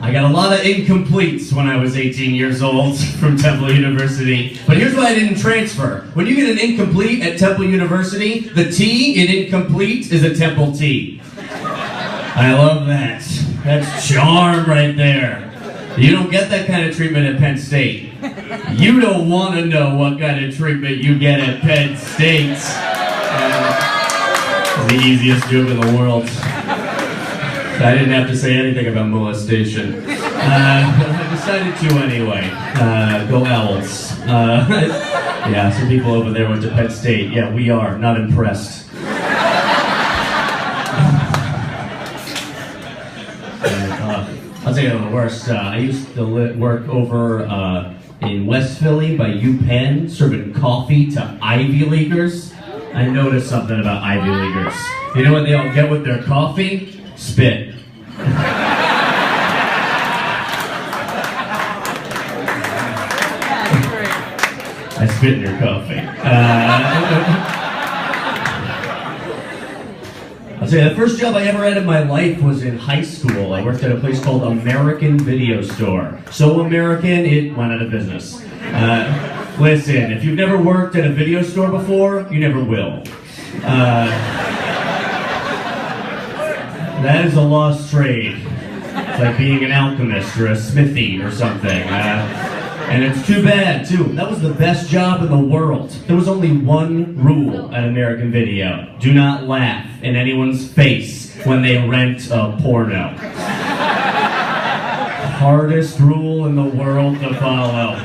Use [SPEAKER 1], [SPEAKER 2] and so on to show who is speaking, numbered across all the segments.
[SPEAKER 1] I got a lot of incompletes when I was 18 years old from Temple University. But here's why I didn't transfer. When you get an incomplete at Temple University, the T in incomplete is a Temple T. I love that. That's charm right there. You don't get that kind of treatment at Penn State. You don't want to know what kind of treatment you get at Penn State. The easiest job in the world. I didn't have to say anything about molestation. But I decided to anyway. Go Owls. Yeah, some people over there went to Penn State. Yeah, we are. Not impressed. I'll tell you the worst. I used to work over in West Philly by UPenn, serving coffee to Ivy Leaguers. I noticed something about Ivy Leaguers. You know what they all get with their coffee? Spit. I spit in your coffee. I'll tell you, the first job I ever had in my life was in high school. I worked at a place called American Video Store. So American, it went out of business. Listen, if you've never worked at a video store before, you never will. That is a lost trade. It's like being an alchemist or a smithy or something. And it's too bad, too. That was the best job in the world. There was only one rule at American Video. Do not laugh in anyone's face when they rent a porno. Hardest rule in the world to follow.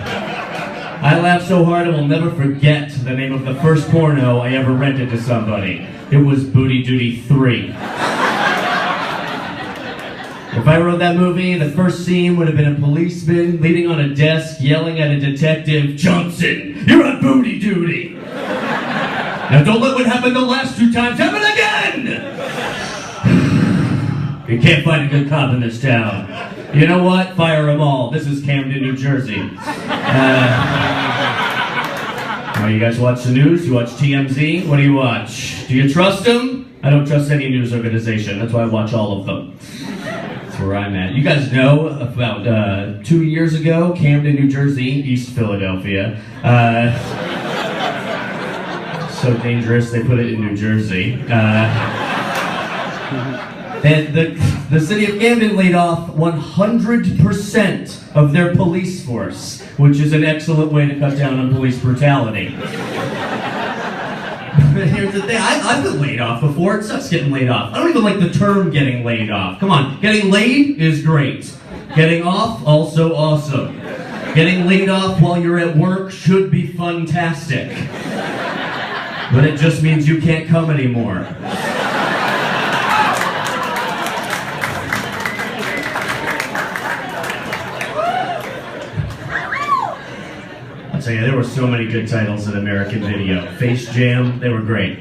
[SPEAKER 1] I laughed so hard I will never forget the name of the first porno I ever rented to somebody. It was Booty Duty 3. If I wrote that movie, the first scene would have been a policeman leaning on a desk yelling at a detective, "Johnson, you're on booty duty! Now don't let what happened the last 2 times happen again!" You can't find a good cop in this town. You know what? Fire them all. This is Camden, New Jersey. Oh, you guys watch the news? You watch TMZ? What do you watch? Do you trust them? I don't trust any news organization. That's why I watch all of them. That's where I'm at. You guys know about 2 years ago, Camden, New Jersey, East Philadelphia. So dangerous, they put it in New Jersey. The city of Camden laid off 100% of their police force, which is an excellent way to cut down on police brutality. But here's the thing, I've been laid off before. It sucks getting laid off. I don't even like the term getting laid off. Come on, getting laid is great. Getting off, also awesome. Getting laid off while you're at work should be fantastic. But it just means you can't come anymore. I'll tell you, there were so many good titles at American Video. Face Jam, they were great.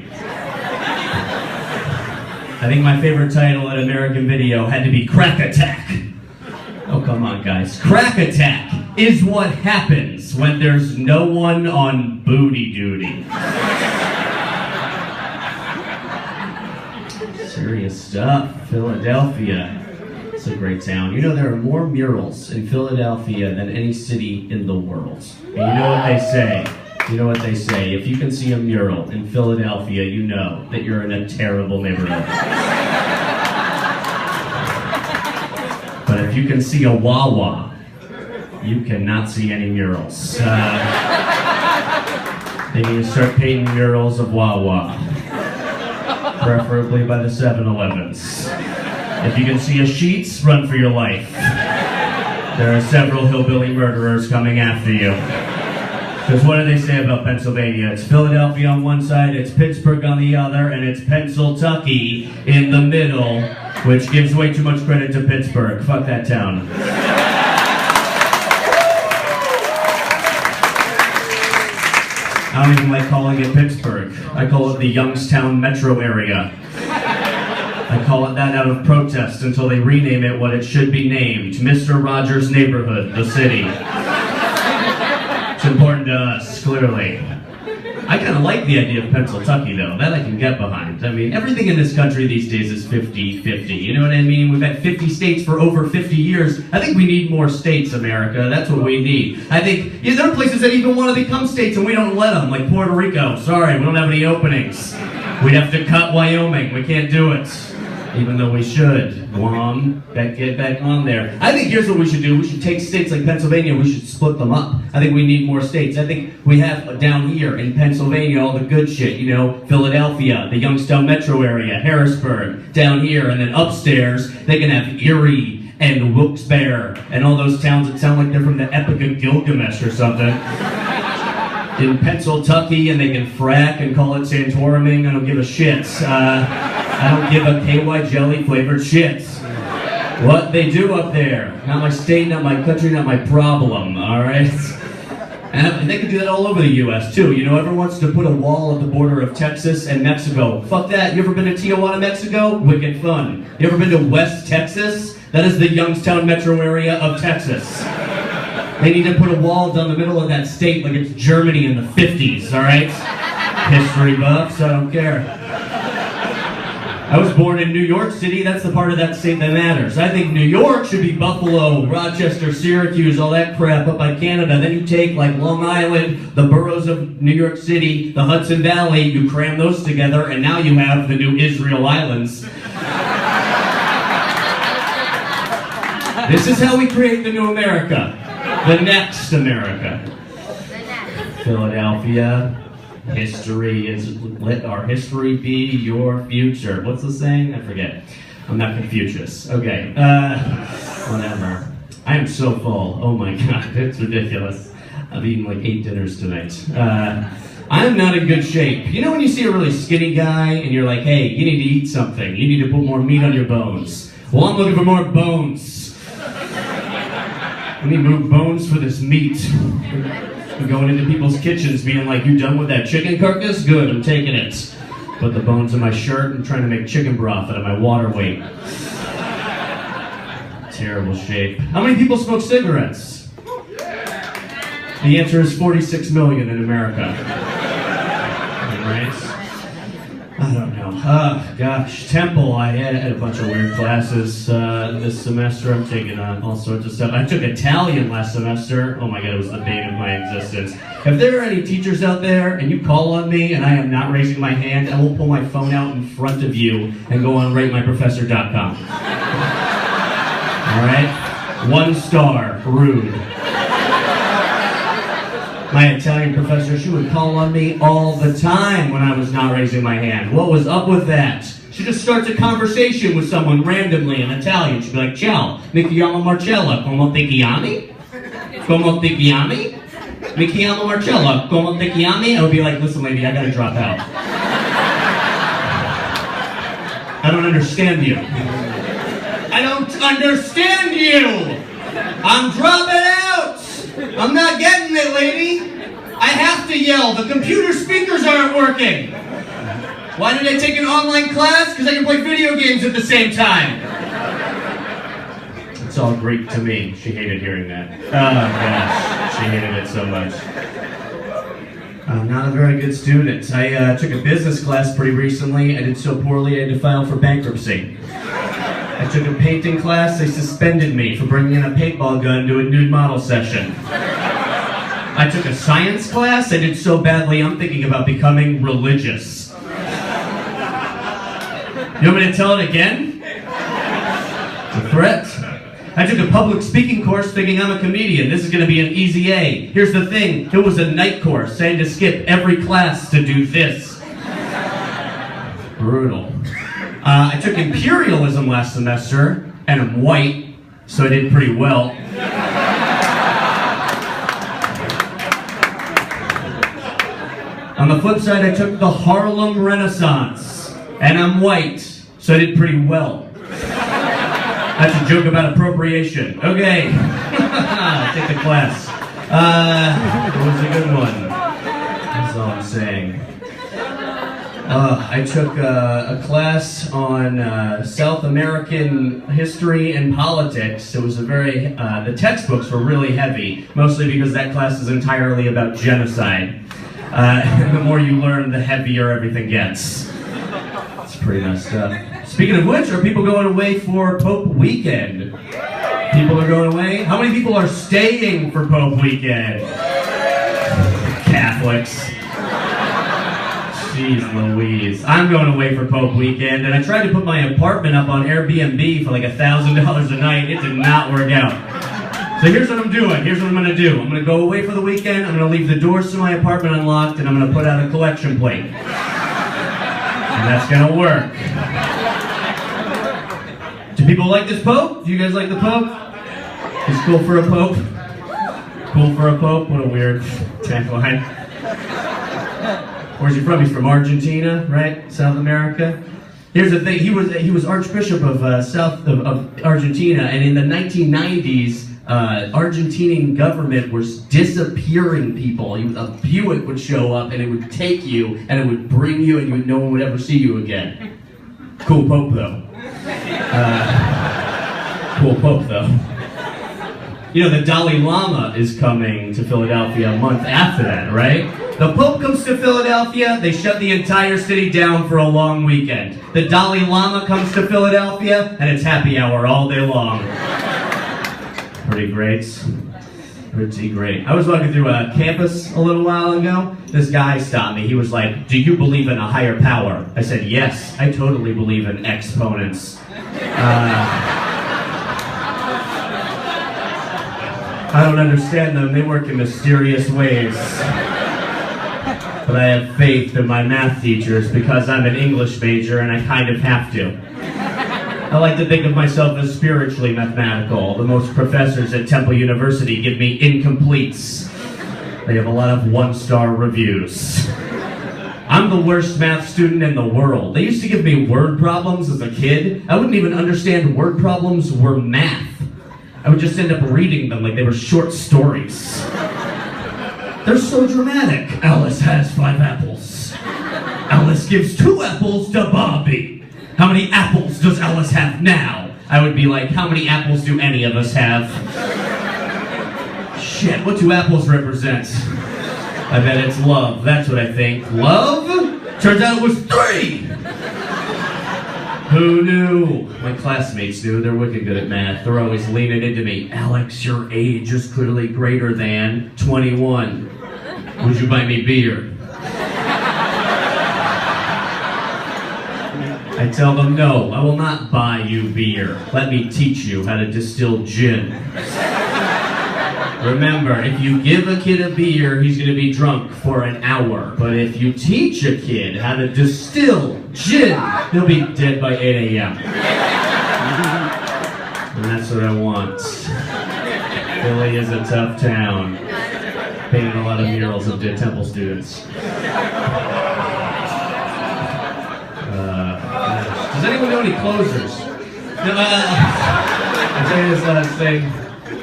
[SPEAKER 1] I think my favorite title at American Video had to be Crack Attack. Oh, come on, guys. Crack Attack is what happens when there's no one on booty duty. Serious stuff. Philadelphia. It's a great town. You know, there are more murals in Philadelphia than any city in the world. And you know what they say? You know what they say? If you can see a mural in Philadelphia, you know that you're in a terrible neighborhood. But if you can see a Wawa, you cannot see any murals. They need to start painting murals of Wawa. Preferably by the 7-Elevens. If you can see a Sheetz, run for your life. There are several hillbilly murderers coming after you. Because what do they say about Pennsylvania? It's Philadelphia on one side, it's Pittsburgh on the other, and it's Pennsyltucky in the middle, which gives way too much credit to Pittsburgh. Fuck that town. I don't even like calling it Pittsburgh. I call it the Youngstown metro area. I call it that out of protest until they rename it what it should be named. Mr. Rogers' Neighborhood, the city. It's important to us, clearly. I kind of like the idea of Pennsylvania, though. That I can get behind. I mean, everything in this country these days is 50-50. You know what I mean? We've had 50 states for over 50 years. I think we need more states, America. That's what we need. I think there are places that even want to become states and we don't let them, like Puerto Rico. Sorry, we don't have any openings. We'd have to cut Wyoming. We can't do it. Even though we should. Guam, get back on there. I think here's what we should do. We should take states like Pennsylvania, we should split them up. I think we need more states. I think we have down here in Pennsylvania all the good shit, you know, Philadelphia, the Youngstown metro area, Harrisburg, down here, and then upstairs, they can have Erie and Wilkes-Barre and all those towns that sound like they're from the Epic of Gilgamesh or something. In Pennsylvania, and they can frack and call it Santoriming. I don't give a shit. I don't give a KY jelly flavored shit. What they do up there. Not my state, not my country, not my problem, alright? And they can do that all over the US too. You know, everyone wants to put a wall at the border of Texas and Mexico. Fuck that. You ever been to Tijuana, Mexico? Wicked fun. You ever been to West Texas? That is the Youngstown metro area of Texas. They need to put a wall down the middle of that state like it's Germany in the 50s, alright? History buffs, I don't care. I was born in New York City, that's the part of that state that matters. I think New York should be Buffalo, Rochester, Syracuse, all that crap up by Canada. Then you take like Long Island, the boroughs of New York City, the Hudson Valley, you cram those together, and now you have the new Israel Islands. This is how we create the new America. The next America. Philadelphia. History is, let our history be your future. What's the saying? I forget. I'm not Confucius. Okay. Whatever. I am so full. Oh my God, it's ridiculous. I've eaten like 8 dinners tonight. I'm not in good shape. You know when you see a really skinny guy and you're like, hey, you need to eat something. You need to put more meat on your bones. Well, I'm looking for more bones. I need more bones for this meat. I'm going into people's kitchens being like, you done with that chicken carcass? Good, I'm taking it. Put the bones in my shirt and trying to make chicken broth out of my water weight. Terrible shape. How many people smoke cigarettes? The answer is 46 million in America. Right? I don't know. Gosh, Temple, I had a bunch of weird classes this semester. I'm taking all sorts of stuff. I took Italian last semester. Oh my God, it was the bane of my existence. If there are any teachers out there and you call on me and I am not raising my hand, I will pull my phone out in front of you and go on ratemyprofessor.com. All right? 1 star, rude. My Italian professor, she would call on me all the time when I was not raising my hand. What was up with that? She just starts a conversation with someone randomly in Italian. She'd be like, ciao, mi chiamo Marcella, come ti chiami? Come ti chiami? Mi chiamo Marcella, come ti chiami? I would be like, listen lady, I gotta drop out. I don't understand you. I don't understand you! I'm dropping out! I'm not getting it, lady. I have to yell. The computer speakers aren't working. Why did I take an online class? Because I can play video games at the same time. It's all Greek to me. She hated hearing that. Oh, gosh. She hated it so much. I'm not a very good student. I took a business class pretty recently. I did so poorly I had to file for bankruptcy. I took a painting class, they suspended me for bringing in a paintball gun to a nude model session. I took a science class, I did so badly I'm thinking about becoming religious. You want me to tell it again? It's a threat. I took a public speaking course thinking I'm a comedian. This is going to be an easy A. Here's the thing, it was a night course. I had to skip every class to do this. Brutal. I took imperialism last semester, and I'm white, so I did pretty well. On the flip side, I took the Harlem Renaissance, and I'm white, so I did pretty well. That's a joke about appropriation. Okay, take the class. It was a good one. That's all I'm saying. I took a class on South American history and politics. It was a very, the textbooks were really heavy, mostly because that class is entirely about genocide. And the more you learn, the heavier everything gets. It's pretty messed up. Speaking of which, are people going away for Pope Weekend? People are going away? How many people are staying for Pope Weekend? Catholics. Jeez Louise. I'm going away for Pope Weekend, and I tried to put my apartment up on Airbnb for like $1,000 a night. It did not work out. So here's what I'm doing. Here's what I'm going to do. I'm going to go away for the weekend. I'm going to leave the doors to my apartment unlocked, and I'm going to put out a collection plate. And that's going to work. Do people like this Pope? Do you guys like the Pope? He's cool for a Pope. Cool for a Pope? What a weird tagline. Where's he from? He's from Argentina, right? South America. Here's the thing. He was Archbishop of Argentina, and in the 1990s, Argentinian government was disappearing people. A Buick would show up, and it would take you, and it would bring you, and no one would ever see you again. Cool Pope, though. Cool Pope, though. You know, the Dalai Lama is coming to Philadelphia a month after that, right? The Pope comes to Philadelphia, they shut the entire city down for a long weekend. The Dalai Lama comes to Philadelphia, and it's happy hour all day long. Pretty great. Pretty great. I was walking through a campus a little while ago. This guy stopped me. He was like, "Do you believe in a higher power?" I said, "Yes, I totally believe in exponents." I don't understand them. They work in mysterious ways. But I have faith in my math teachers because I'm an English major and I kind of have to. I like to think of myself as spiritually mathematical. The most professors at Temple University give me incompletes. They have a lot of one-star reviews. I'm the worst math student in the world. They used to give me word problems as a kid. I wouldn't even understand word problems were math. I would just end up reading them like they were short stories. They're so dramatic. Alice has 5 apples. Alice gives 2 apples to Bobby. How many apples does Alice have now? I would be like, how many apples do any of us have? Shit, what do apples represent? I bet it's love. That's what I think. Love? Turns out it was 3! Who knew? My classmates knew. They're wicked good at math. They're always leaning into me. Alex, your age is clearly greater than 21. Would you buy me beer? I tell them, no, I will not buy you beer. Let me teach you how to distill gin. Remember, if you give a kid a beer, he's going to be drunk for an hour. But if you teach a kid how to distill gin, he'll be dead by 8 a.m. And that's what I want. Philly is a tough town. Painted a lot of murals of dead Temple students. Does anyone know any closers? No, I'll tell you this last thing.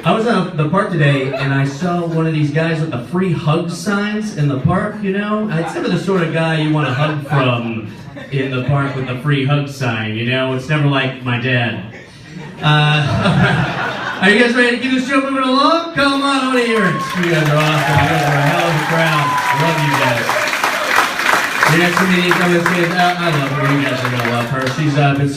[SPEAKER 1] I was at the park today, and I saw one of these guys with the free hug signs in the park, you know? It's never the sort of guy you want to hug from in the park with the free hug sign, you know? It's never like my dad. Are you guys ready to keep this show moving along? Come on, I want to hear it. You guys are awesome. You guys are a hell of a crowd. I love you guys. Your next comedian coming to say, I love her. You guys are going to love her. She's been